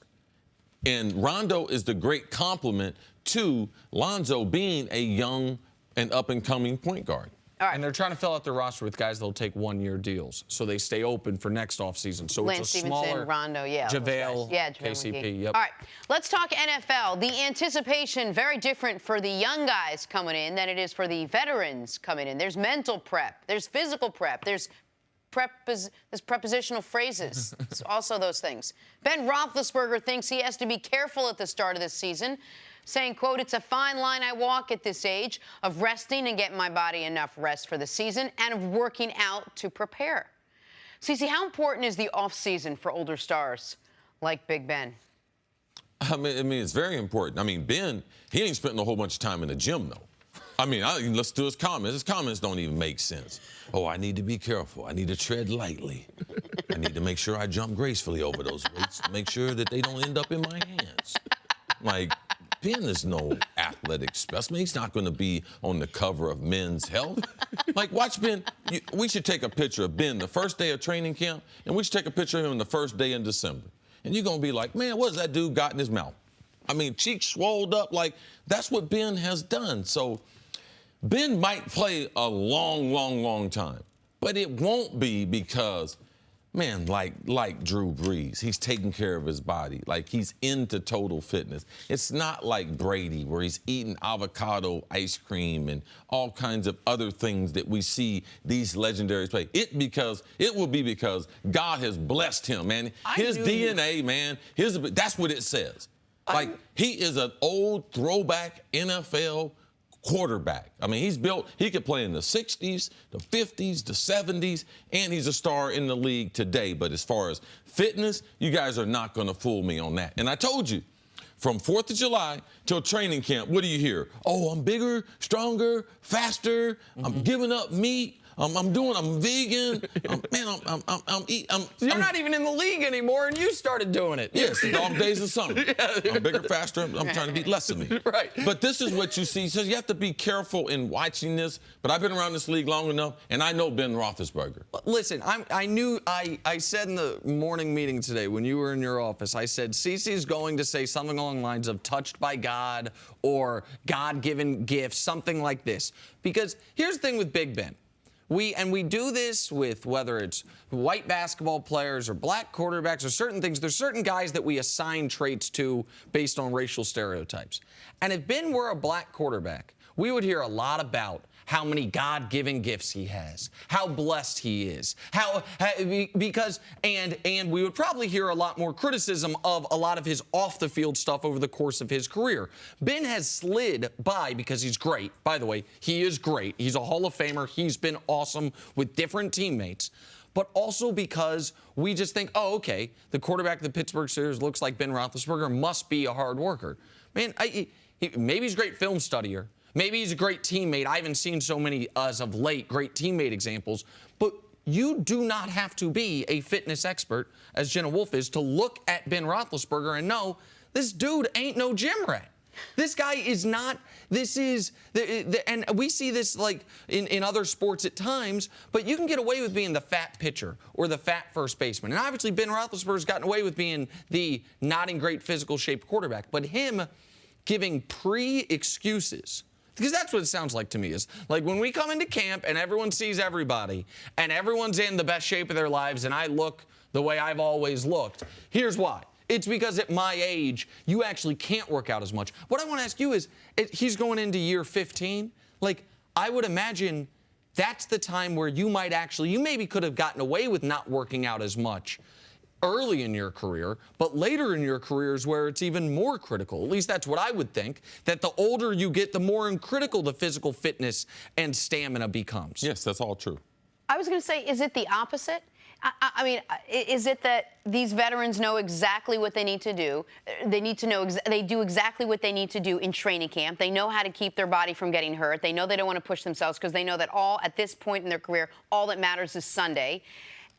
And Rondo is the great complement to Lonzo being a young and up-and-coming point guard. All right. And they're trying to fill out their roster with guys that'll take one-year deals, so they stay open for next offseason. So Lance it's a Stevenson, smaller Rondo, yeah. JaVale, Yeah, KCP. Yep. All right, let's talk NFL. The anticipation, very different for the young guys coming in than it is for the veterans coming in. There's mental prep. There's physical prep. There's prepositional phrases. It's also those things. Ben Roethlisberger thinks he has to be careful at the start of this season, saying, quote, "It's a fine line I walk at this age of resting and getting my body enough rest for the season and of working out to prepare." Cece, how important is the offseason for older stars like Big Ben? I mean, it's very important. I mean, Ben, he ain't spending a whole bunch of time in the gym, though. I mean, let's do his comments. His comments don't even make sense. Oh, I need to be careful. I need to tread lightly. I need to make sure I jump gracefully over those weights to make sure that they don't end up in my hands. Like, Ben is no athletic specimen. He's not going to be on the cover of Men's Health. Like, watch Ben. We should take a picture of Ben the first day of training camp, and we should take a picture of him the first day in December. And you're going to be like, man, what has that dude got in his mouth? I mean, cheeks swelled up. Like, that's what Ben has done. So Ben might play a long, long, long time, but it won't be because, man, like Drew Brees, he's taking care of his body. Like, he's into total fitness. It's not like Brady, where he's eating avocado ice cream and all kinds of other things that we see these legendaries play. It will be because God has blessed him, man. His DNA, man, that's what it says. Like, he is an old throwback NFL quarterback. I mean, he could play in the 60s, the 50s, the 70s, and he's a star in the league today. But as far as fitness, you guys are not going to fool me on that. And I told you, from 4th of July till training camp, what do you hear? Oh, I'm bigger, stronger, faster. I'm giving up meat. I'm vegan. You're not even in the league anymore, and you started doing it. Yes, dog days of summer. I'm bigger, faster. I'm trying to beat less of me. Right. But this is what you see. So you have to be careful in watching this. But I've been around this league long enough, and I know Ben Roethlisberger. Listen, I said in the morning meeting today when you were in your office, I said, Cece's going to say something along the lines of touched by God or God-given gifts, something like this. Because here's the thing with Big Ben. We do this with whether it's white basketball players or black quarterbacks or certain things. There's certain guys that we assign traits to based on racial stereotypes. And if Ben were a black quarterback, we would hear a lot about how many God-given gifts he has, how blessed he is, and we would probably hear a lot more criticism of a lot of his off-the-field stuff over the course of his career. Ben has slid by because he's great. By the way, he is great. He's a Hall of Famer. He's been awesome with different teammates. But also because we just think, oh, okay, the quarterback of the Pittsburgh Steelers looks like Ben Roethlisberger, must be a hard worker. Man, maybe he's a great film studier. Maybe he's a great teammate. I haven't seen so many, as of late, great teammate examples. But you do not have to be a fitness expert, as Jenna Wolfe is, to look at Ben Roethlisberger and know this dude ain't no gym rat. This guy is not, and we see this like in other sports at times, but you can get away with being the fat pitcher or the fat first baseman. And obviously Ben Roethlisberger's gotten away with being the not in great physical shape quarterback. But him giving pre-excuses, because that's what it sounds like to me, is like when we come into camp and everyone sees everybody and everyone's in the best shape of their lives and I look the way I've always looked. Here's why. It's because at my age, you actually can't work out as much. What I want to ask you is, he's going into year 15. Like, I would imagine that's the time where you maybe could have gotten away with not working out as much early in your career, but later in your career is where it's even more critical. At least that's what I would think, that the older you get, the more critical the physical fitness and stamina becomes. Yes, that's all true. I was going to say, is it the opposite? I mean, is it that these veterans know exactly what they need to do? They need to know, they do exactly what they need to do in training camp. They know how to keep their body from getting hurt. They know they don't want to push themselves because they know that at this point in their career, all that matters is Sunday.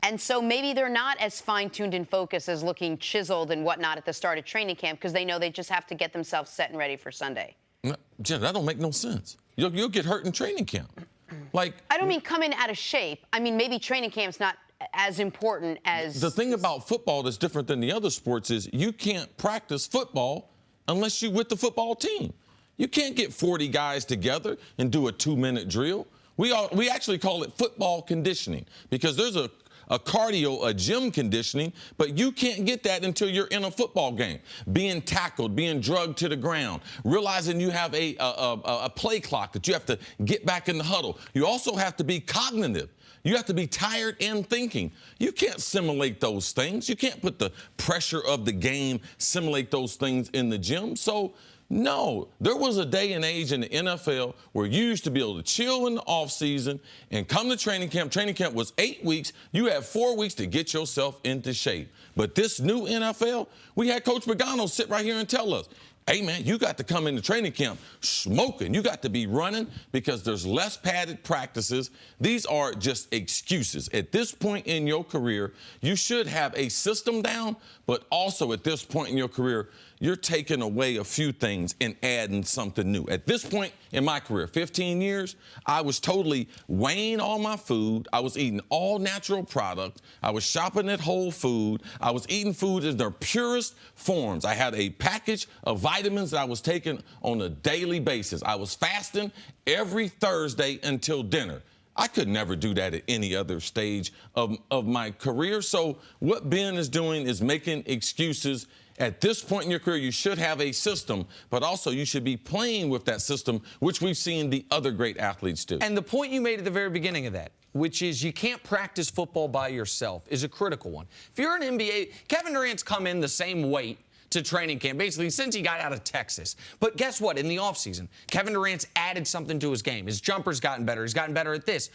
And so maybe they're not as fine-tuned and focused as looking chiseled and whatnot at the start of training camp because they know they just have to get themselves set and ready for Sunday. No, Jen, that don't make no sense. You'll get hurt in training camp. Like, I don't mean coming out of shape. I mean, maybe training camp's not as important as... The thing about football that's different than the other sports is you can't practice football unless you're with the football team. You can't get 40 guys together and do a 2-minute drill. We actually call it football conditioning because there's a cardio, a gym conditioning, but you can't get that until you're in a football game. Being tackled, being drugged to the ground, realizing you have a play clock that you have to get back in the huddle. You also have to be cognitive. You have to be tired and thinking. You can't simulate those things. You can't put the pressure of the game, simulate those things in the gym. So, no, there was a day and age in the NFL where you used to be able to chill in the offseason and come to training camp. Training camp was 8 weeks. You had 4 weeks to get yourself into shape. But this new NFL, we had Coach Pagano sit right here and tell us, hey, man, you got to come into training camp smoking. You got to be running because there's less padded practices. These are just excuses. At this point in your career, you should have a system down, but also at this point in your career, you're taking away a few things and adding something new. At this point in my career, 15 years, I was totally weighing all my food. I was eating all natural products. I was shopping at Whole Foods. I was eating food in their purest forms. I had a package of vitamins that I was taking on a daily basis. I was fasting every Thursday until dinner. I could never do that at any other stage of my career. So what Ben is doing is making excuses. At this point in your career, you should have a system, but also you should be playing with that system, which we've seen the other great athletes do. And the point you made at the very beginning of that, which is you can't practice football by yourself, is a critical one. If you're an NBA, Kevin Durant's come in the same weight to training camp, basically, since he got out of Texas. But guess what? In the offseason, Kevin Durant's added something to his game. His jumper's gotten better. He's gotten better at this.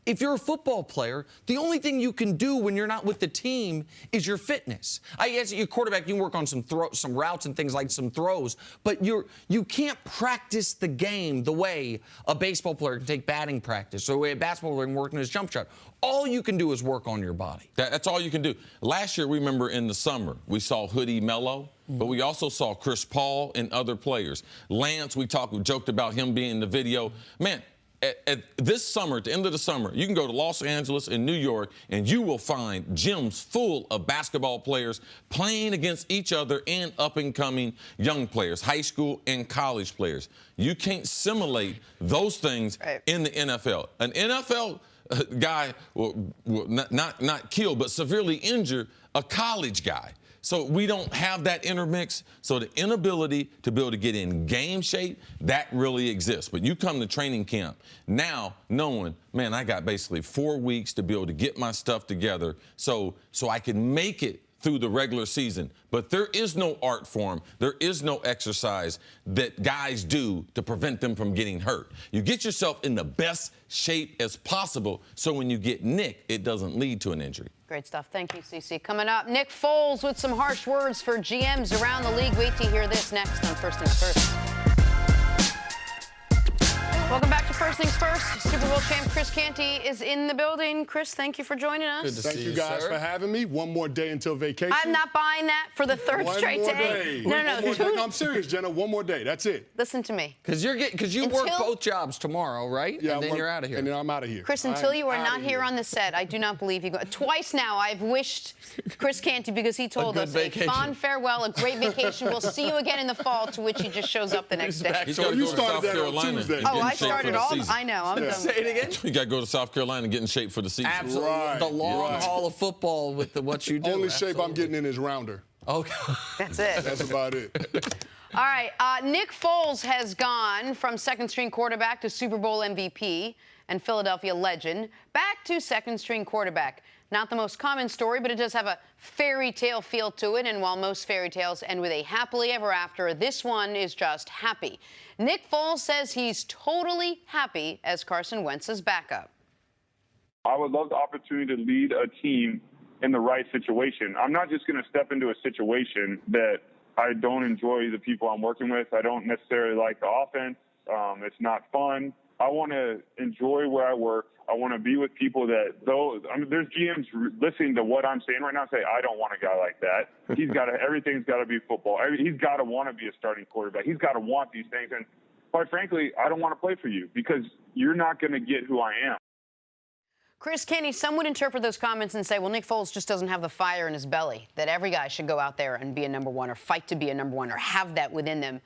If you're a football player, the only thing you can do when you're not with the team is your fitness. I guess your quarterback, you can work on some routes and things like some throws, but you can't practice the game the way a baseball player can take batting practice or the way a basketball player can work on his jump shot. All you can do is work on your body. That's all you can do. Last year, remember in the summer, we saw Hoodie Melo, but we also saw Chris Paul and other players. Lance, we joked about him being in the video. Man, at this summer, at the end of the summer, you can go to Los Angeles and New York, and you will find gyms full of basketball players playing against each other and up-and-coming young players, high school and college players. You can't simulate those things in the NFL. An NFL guy will not kill, but severely injure a college guy. So we don't have that intermix. So the inability to be able to get in game shape, that really exists. But you come to training camp now knowing, man, I got basically 4 weeks to be able to get my stuff together so I can make it through the regular season. But there is no art form, there is no exercise that guys do to prevent them from getting hurt. You get yourself in the best shape as possible so when you get nicked, it doesn't lead to an injury. Great stuff. Thank you, CC. Coming up, Nick Foles with some harsh words for GMs around the league. Wait to hear this next on First Things First. Welcome back to First Things First. Super Bowl champ Cris Canty is in the building. Cris, thank you for joining us. Good to see you guys for having me. One more day until vacation. I'm not buying that for the third straight day. No, I'm serious, Jenna. One more day. That's it. Listen to me. Because you work both jobs tomorrow, right? Yeah, and then you're out of here. And then I'm out of here. Cris, until you are not here on the set, I do not believe you. Twice now I've wished Cris Canty because he told us a fond farewell, a great vacation. We'll see you again in the fall, to which he just shows up the next day. He's got to go to South Carolina. Oh, I started all. I know. I'm done. Say it again. You got to go to South Carolina and get in shape for the season. Absolutely. Right. The long haul of football with what you do. Only shape I'm getting in is rounder. Okay. That's it. That's about it. All right. Nick Foles has gone from second-string quarterback to Super Bowl MVP and Philadelphia legend back to second-string quarterback. Not the most common story, but it does have a fairy tale feel to it. And while most fairy tales end with a happily ever after, this one is just happy. Nick Foles says he's totally happy as Carson Wentz's backup. I would love the opportunity to lead a team in the right situation. I'm not just going to step into a situation that I don't enjoy the people I'm working with. I don't necessarily like the offense. It's not fun. I want to enjoy where I work. I want to be with people that, there's GMs listening to what I'm saying right now say, I don't want a guy like that. Everything's got to be football. He's got to want to be a starting quarterback. He's got to want these things. And quite frankly, I don't want to play for you because you're not going to get who I am. Cris, Kenny, some would interpret those comments and say, well, Nick Foles just doesn't have the fire in his belly, that every guy should go out there and be a number one or fight to be a number one or have that within them.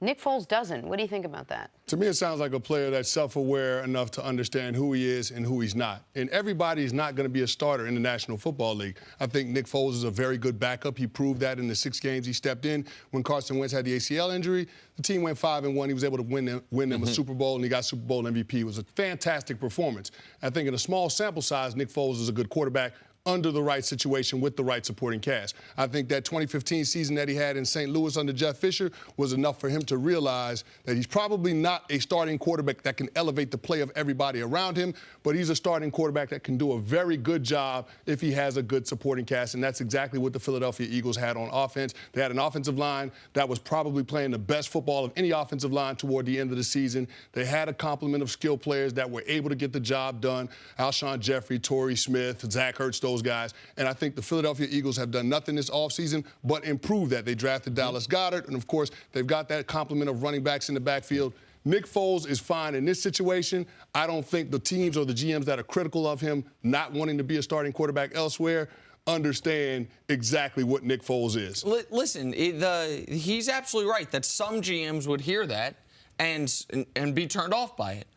Nick Foles doesn't. What do you think about that? To me, it sounds like a player that's self-aware enough to understand who he is and who he's not. And everybody is not going to be a starter in the National Football League. I think Nick Foles is a very good backup. He proved that in the 6 games he stepped in. When Carson Wentz had the ACL injury, the team went 5-1. He was able to win them a Super Bowl, and he got Super Bowl MVP. It was a fantastic performance. I think in a small sample size, Nick Foles is a good quarterback under the right situation with the right supporting cast. I think that 2015 season that he had in St. Louis under Jeff Fisher was enough for him to realize that he's probably not a starting quarterback that can elevate the play of everybody around him, but he's a starting quarterback that can do a very good job if he has a good supporting cast, and that's exactly what the Philadelphia Eagles had on offense. They had an offensive line that was probably playing the best football of any offensive line toward the end of the season. They had a complement of skilled players that were able to get the job done. Alshon Jeffrey, Torrey Smith, Zach Ertz, those guys. And I think the Philadelphia Eagles have done nothing this offseason but improve that. They drafted Dallas Goedert, and, of course, they've got that complement of running backs in the backfield. Nick Foles is fine in this situation. I don't think the teams or the GMs that are critical of him not wanting to be a starting quarterback elsewhere understand exactly what Nick Foles is. Listen, he's absolutely right that some GMs would hear that and be turned off by it.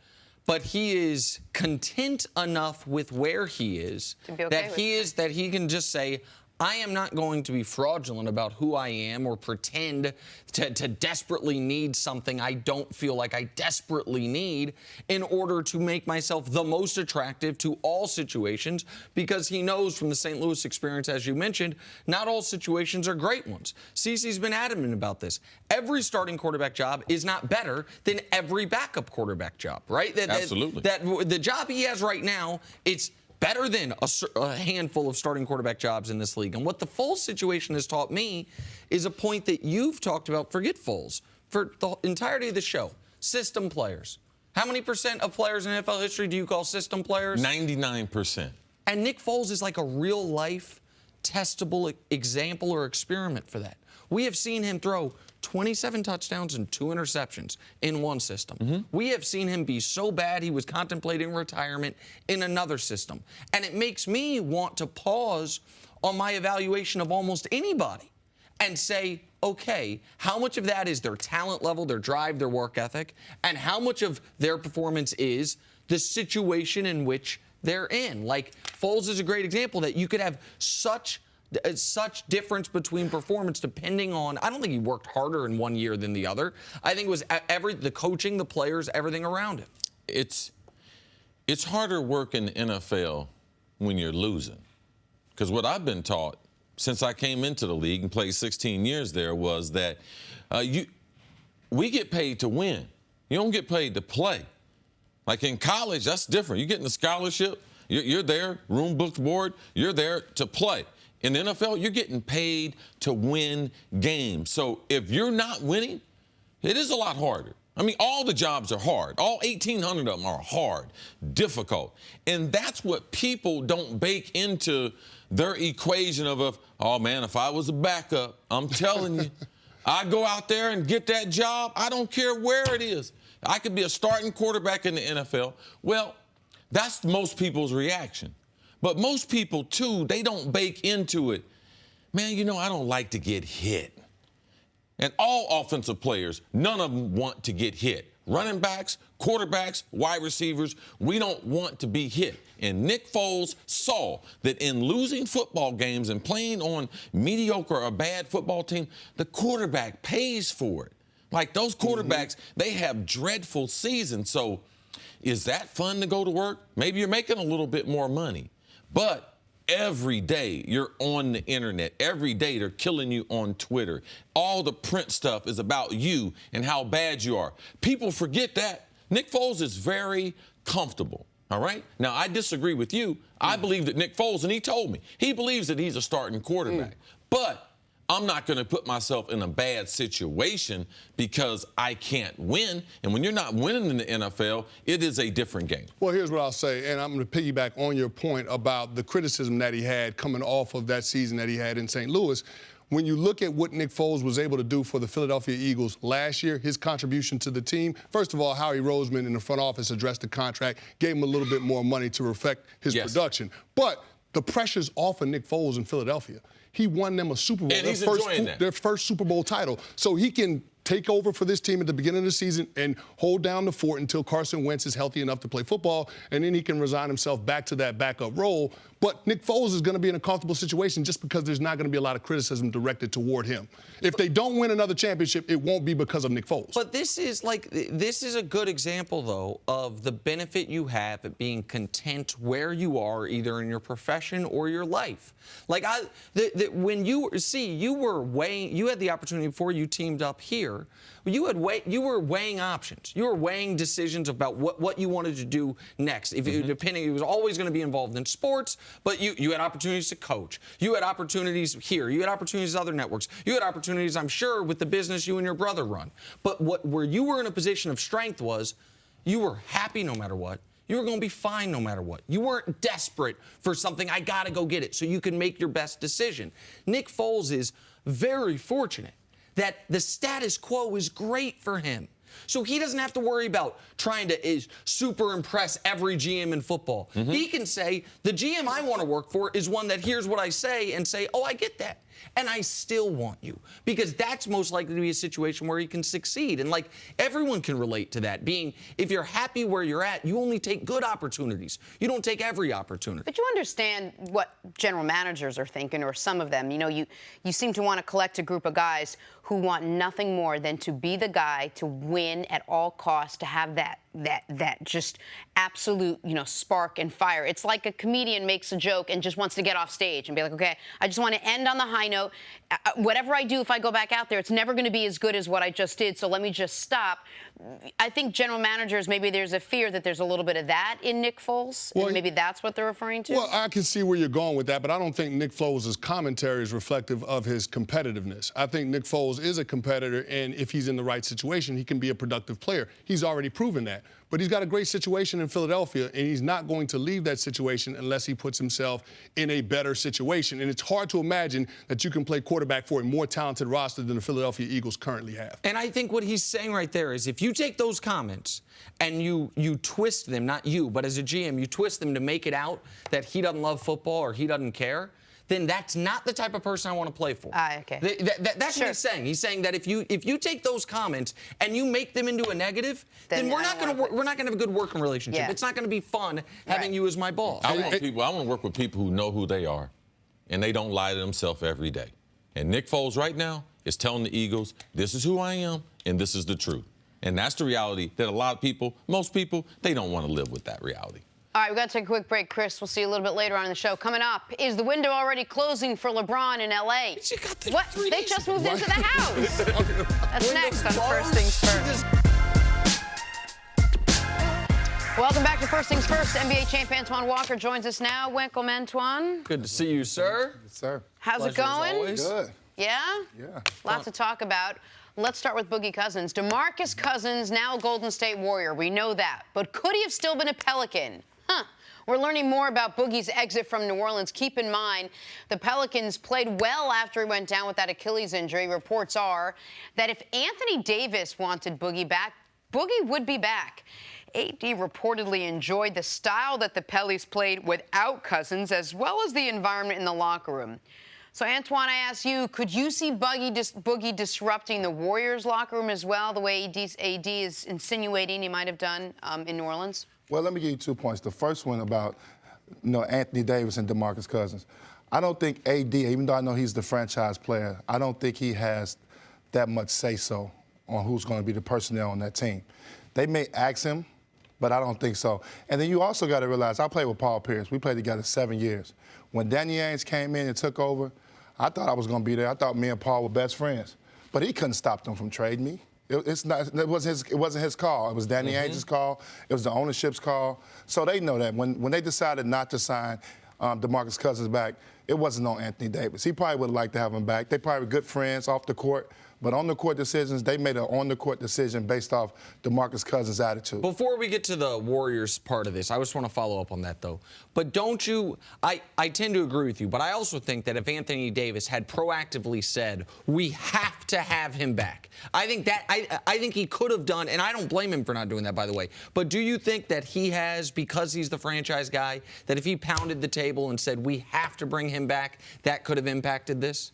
But he is content enough with where he is that he can just say, I am not going to be fraudulent about who I am or pretend to desperately need something I don't feel like I desperately need in order to make myself the most attractive to all situations, because he knows from the St. Louis experience, as you mentioned, not all situations are great ones. CeCe's been adamant about this. Every starting quarterback job is not better than every backup quarterback job, right? Absolutely. The job he has right now, it's better than a handful of starting quarterback jobs in this league. And what the Foles situation has taught me is a point that you've talked about, forget Foles, for the entirety of the show, system players. How many % of players in NFL history do you call system players? 99%. And Nick Foles is like a real-life, testable example or experiment for that. We have seen him throw 27 touchdowns and 2 interceptions in one system. We have seen him be so bad he was contemplating retirement in another system. And it makes me want to pause on my evaluation of almost anybody and say, okay, how much of that is their talent level, their drive, their work ethic, and how much of their performance is the situation in which they're in? Like, Foles is a great example that you could have such difference between performance depending on, I don't think he worked harder in one year than the other. I think it was the coaching, the players, everything around him. It's harder work in the NFL when you're losing. Because what I've been taught since I came into the league and played 16 years there was that we get paid to win. You don't get paid to play. Like in college, that's different. You're getting a scholarship. You're there, room booked board. You're there to play. In the NFL, you're getting paid to win games. So if you're not winning, it is a lot harder. I mean, all the jobs are hard. All 1,800 of them are hard, difficult. And that's what people don't bake into their equation of, oh, man, if I was a backup, I'm telling you, I go out there and get that job. I don't care where it is. I could be a starting quarterback in the NFL. Well, that's most people's reaction. But most people, too, they don't bake into it. Man, you know, I don't like to get hit. And all offensive players, none of them want to get hit. Running backs, quarterbacks, wide receivers, we don't want to be hit. And Nick Foles saw that in losing football games and playing on mediocre or bad football team, the quarterback pays for it. Like those quarterbacks, they have dreadful seasons. So is that fun to go to work? Maybe you're making a little bit more money. But every day you're on the internet. Every day they're killing you on Twitter. All the print stuff is about you and how bad you are. People forget that. Nick Foles is very comfortable. All right? Now, I disagree with you. I believe that Nick Foles, and he told me, he believes that he's a starting quarterback. But I'm not going to put myself in a bad situation because I can't win. And when you're not winning in the NFL, it is a different game. Well, here's what I'll say, and I'm going to piggyback on your point about the criticism that he had coming off of that season that he had in St. Louis. When you look at what Nick Foles was able to do for the Philadelphia Eagles last year, his contribution to the team, first of all, Howie Roseman in the front office addressed the contract, gave him a little bit more money to reflect his production. But the pressure's off of Nick Foles in Philadelphia. He won them a Super Bowl, and he's enjoying that. Their first Super Bowl title. So he can take over for this team at the beginning of the season and hold down the fort until Carson Wentz is healthy enough to play football, and then he can resign himself back to that backup role. But Nick Foles is going to be in a comfortable situation just because there's not going to be a lot of criticism directed toward him. If they don't win another championship, it won't be because of Nick Foles. But this is a good example, though, of the benefit you have at being content where you are, either in your profession or your life. Like when you had the opportunity before you teamed up here. You were weighing options. You were weighing decisions about what you wanted to do next. Depending, it was always going to be involved in sports, but you had opportunities to coach. You had opportunities here. You had opportunities at other networks. You had opportunities, I'm sure, with the business you and your brother run. But where you were in a position of strength was you were happy no matter what. You were going to be fine no matter what. You weren't desperate for something, I got to go get it, so you can make your best decision. Nick Foles is very fortunate that the status quo is great for him. So he doesn't have to worry about trying to super impress every GM in football. He can say, the GM I want to work for is one that hears what I say and say, oh, I get that. And I still want you. Because that's most likely to be a situation where he can succeed. And, like, everyone can relate to that. Being, if you're happy where you're at, you only take good opportunities. You don't take every opportunity. But you understand what general managers are thinking, or some of them. You know, you seem to want to collect a group of guys who want nothing more than to be the guy to win at all costs, to have that just absolute, spark and fire. It's like a comedian makes a joke and just wants to get off stage and be like, okay, I just want to end on the high note. Whatever I do, if I go back out there, it's never going to be as good as what I just did, so let me just stop. I think general managers, maybe there's a fear that there's a little bit of that in Nick Foles, and maybe that's what they're referring to. Well, I can see where you're going with that, but I don't think Nick Foles' commentary is reflective of his competitiveness. I think Nick Foles is a competitor, and if he's in the right situation, he can be a productive player. He's already proven that. But he's got a great situation in Philadelphia, and he's not going to leave that situation unless he puts himself in a better situation. And it's hard to imagine that you can play quarterback for a more talented roster than the Philadelphia Eagles currently have. And I think what he's saying right there is, if you take those comments and you twist them, not you, but as a GM, you twist them to make it out that he doesn't love football or he doesn't care, then that's not the type of person I want to play for. Okay. That's what he's saying. He's saying that if you take those comments and you make them into a negative, then we're not going to have a good working relationship. Yeah. It's not going to be fun having you as my boss. I want to work with people who know who they are, and they don't lie to themselves every day. And Nick Foles right now is telling the Eagles, this is who I am, and this is the truth. And that's the reality that a lot of people, most people, they don't want to live with that reality. All right, we've got to take a quick break, Chris. We'll see you a little bit later on in the show. Coming up, is the window already closing for LeBron in L.A.? What? They just moved into the house. That's next on First Things First. Welcome back to First Things First. NBA champ Antoine Walker joins us now. Welcome, Antoine. Good to see you, sir. Yes, sir. How's it going? Good. Yeah? Yeah. Lots to talk about. Let's start with Boogie Cousins. DeMarcus Cousins, now a Golden State Warrior. We know that. But could he have still been a Pelican? We're learning more about Boogie's exit from New Orleans. Keep in mind, the Pelicans played well after he went down with that Achilles injury. Reports are that if Anthony Davis wanted Boogie back, Boogie would be back. AD reportedly enjoyed the style that the Pellies played without Cousins, as well as the environment in the locker room. So, Antoine, I ask you, could you see Boogie disrupting the Warriors' locker room as well, the way AD is insinuating he might have done in New Orleans? Well, let me give you 2 points. The first one about Anthony Davis and DeMarcus Cousins. I don't think AD, even though I know he's the franchise player, I don't think he has that much say-so on who's going to be the personnel on that team. They may ask him, but I don't think so. And then you also got to realize, I played with Paul Pierce. We played together 7 years. When Danny Ainge came in and took over, I thought I was going to be there. I thought me and Paul were best friends. But he couldn't stop them from trading me. It's not. It wasn't his call. It was Danny Ainge's call. It was the ownership's call. So they know that when they decided not to sign DeMarcus Cousins back, it wasn't on Anthony Davis. He probably would have liked to have him back. They probably were good friends off the court. But on the court decisions, they made an on the court decision based off DeMarcus Cousins' attitude. Before we get to the Warriors part of this, I just want to follow up on that, though. But don't you – I tend to agree with you, but I also think that if Anthony Davis had proactively said, we have to have him back, I think he could have done – and I don't blame him for not doing that, by the way. But do you think that he has, because he's the franchise guy, that if he pounded the table and said, we have to bring him back, that could have impacted this?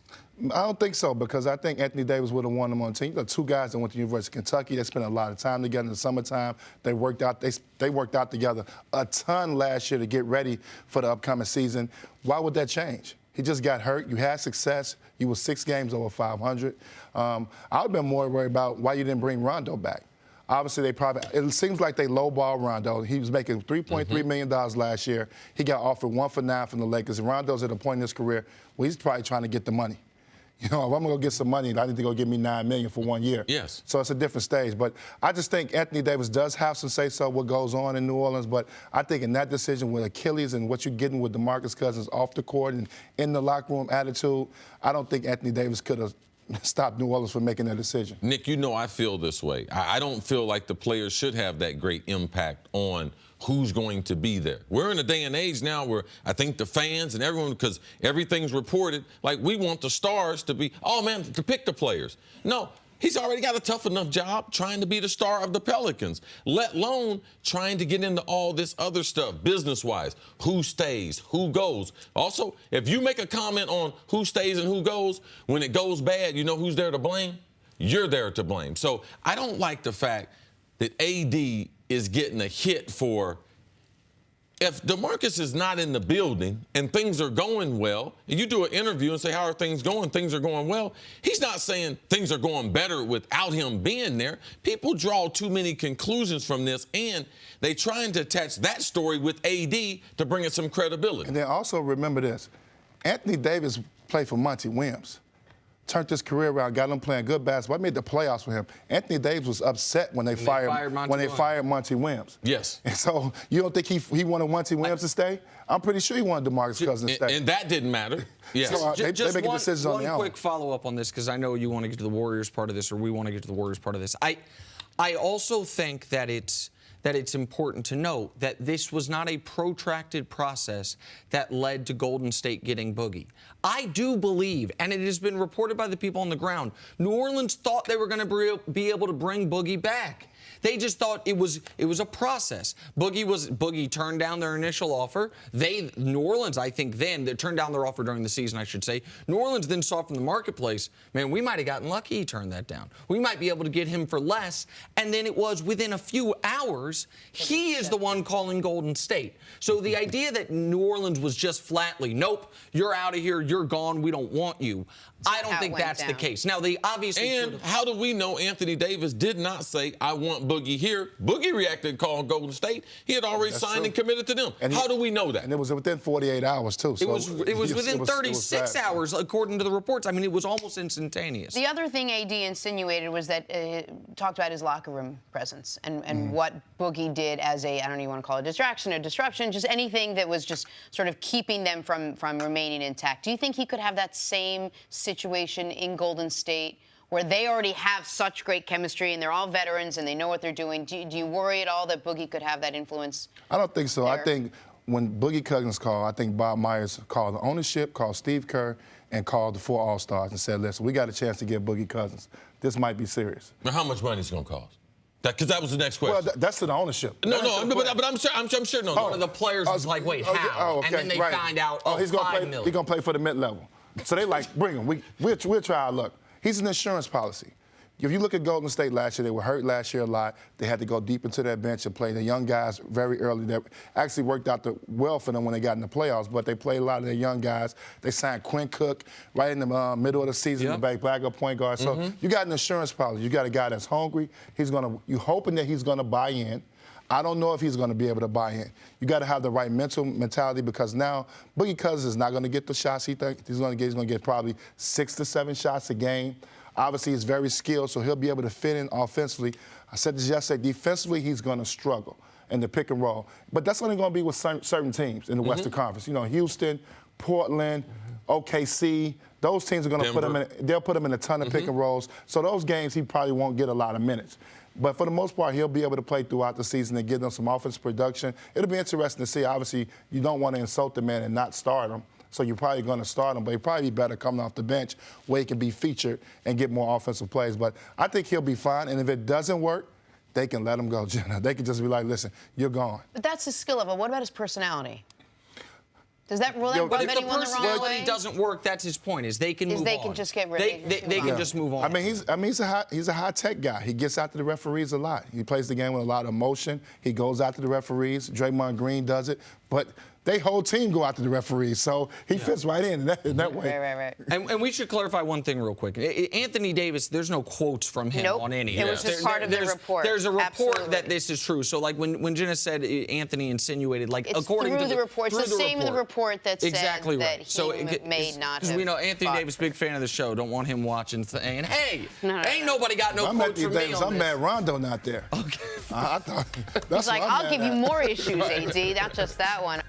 I don't think so, because I think Anthony Davis would have won them on the team. You got two guys that went to the University of Kentucky. They spent a lot of time together in the summertime. They worked out together a ton last year to get ready for the upcoming season. Why would that change? He just got hurt. You had success. You were 6 games over 500. I would have been more worried about why you didn't bring Rondo back. Obviously, it seems like they lowball Rondo. He was making $3.3 million last year. He got offered 1 for 9 from the Lakers. Rondo's at a point in his career where he's probably trying to get the money. You know, if I'm going to go get some money, I need to go give me $9 million for 1 year. Yes. So it's a different stage. But I just think Anthony Davis does have some say-so what goes on in New Orleans. But I think in that decision with Achilles and what you're getting with DeMarcus Cousins off the court and in the locker room attitude, I don't think Anthony Davis could have stopped New Orleans from making that decision. Nick, you know I feel this way. I don't feel like the players should have that great impact on who's going to be there. We're in a day and age now where I think the fans and everyone, because everything's reported, like we want the stars to be, oh, man, to pick the players. No, he's already got a tough enough job trying to be the star of the Pelicans, let alone trying to get into all this other stuff, business-wise, who stays, who goes. Also, if you make a comment on who stays and who goes, when it goes bad, you know who's there to blame? You're there to blame. So I don't like the fact that AD is getting a hit for, if DeMarcus is not in the building and things are going well, and you do an interview and say, how are things going? Things are going well. He's not saying things are going better without him being there. People draw too many conclusions from this, and they trying to attach that story with AD to bring it some credibility. And then also remember this. Anthony Davis played for Monty Williams. Turned his career around, got him playing good basketball. I made the playoffs with him. Anthony Davis was upset when they fired Monty Williams. Yes. And so you don't think he wanted Monty Williams to stay? I'm pretty sure he wanted DeMarcus Cousins to stay. And that didn't matter. Yes. So they making decisions on their own. One quick follow-up on this, because I know you want to get to the Warriors part of this, or we want to get to the Warriors part of this. I also think that it's important to note that this was not a protracted process that led to Golden State getting Boogie. I do believe, and it has been reported by the people on the ground, New Orleans thought they were going to be able to bring Boogie back. They just thought it was a process. Boogie turned down their initial offer. New Orleans, I think they turned down their offer during the season, I should say. New Orleans then saw from the marketplace, man, we might have gotten lucky he turned that down. We might be able to get him for less. And then it was within a few hours, he is the one calling Golden State. So the idea that New Orleans was just flatly, nope, you're out of here, you're gone, we don't want you, I don't think that's the case. Now, they obviously And how do we know Anthony Davis did not say, I want Boogie here? Boogie reacted and called Golden State. He had already signed and committed to them. And how do we know that? And it was within 48 hours, too. So it was within 36 hours, according to the reports. I mean, it was almost instantaneous. The other thing AD insinuated was that talked about his locker room presence and what Boogie did as I don't even want to call it a distraction or disruption, just anything that was just sort of keeping them from remaining intact. Do you think he could have that same situation in Golden State where they already have such great chemistry and they're all veterans and they know what they're doing? Do you worry at all that Boogie could have that influence? I don't think so. There? I think when Boogie Cousins called, I think Bob Myers called the ownership, called Steve Kerr, and called the 4 All-Stars and said, listen, we got a chance to get Boogie Cousins. This might be serious. Now, how much money is it going to cost? Because that was the next question. Well, that's to the ownership. But I'm sure. No, one of the players was like, wait, how? Okay, and then they find out, he's gonna $5 play, million. He's going to play for the mid-level. So they like, bring him. We'll try our luck. He's an insurance policy. If you look at Golden State last year, they were hurt last year a lot. They had to go deep into their bench and play the young guys very early. That actually worked out well for them when they got in the playoffs, but they played a lot of their young guys. They signed Quinn Cook right in the middle of the season, the backup point guard. So you got an insurance policy. You got a guy that's hungry. You're hoping that he's going to buy in. I don't know if he's going to be able to buy in. You got to have the right mentality, because now Boogie Cousins is not going to get the shots he thinks he's going to get. He's going to get probably 6 to 7 shots a game. Obviously, he's very skilled, so he'll be able to fit in offensively. I said this yesterday, defensively, he's going to struggle in the pick and roll. But that's only going to be with certain teams in the Western Conference. You know, Houston, Portland, OKC, those teams are going to put him in, they'll put him in a ton of pick and rolls. So those games, he probably won't get a lot of minutes. But for the most part, he'll be able to play throughout the season and give them some offensive production. It'll be interesting to see. Obviously, you don't want to insult the man and not start him. So you're probably going to start him, but he'd probably be better coming off the bench where he can be featured and get more offensive plays. But I think he'll be fine. And if it doesn't work, they can let him go, Jenna. They can just be like, listen, you're gone. But that's his skill level. What about his personality? Does that rule that But if the anyone the wrong way? personality doesn't work, that's his point. Is they can move on. They can just get rid of it. They can just move on. I mean, he's a high tech guy. He gets after the referees a lot. He plays the game with a lot of emotion. He goes after the referees. Draymond Green does it, but their whole team go after the referees. So he fits right in that way. Right. And we should clarify one thing real quick. Anthony Davis, there's no quotes from him on any. It was just part of the report. There's a report Absolutely. that this is true. So like when Jenna said Anthony insinuated, like it's according through to the report. It's the same in the report that said exactly that right. he may not have. Because we know Anthony fought. Davis, big fan of the show. Don't want him watching saying, "Hey, ain't nobody got no I'm quotes from me on I'm this." mad Rondo not there. Okay. I thought, He's like, I'll give you more issues, AD, not just that one.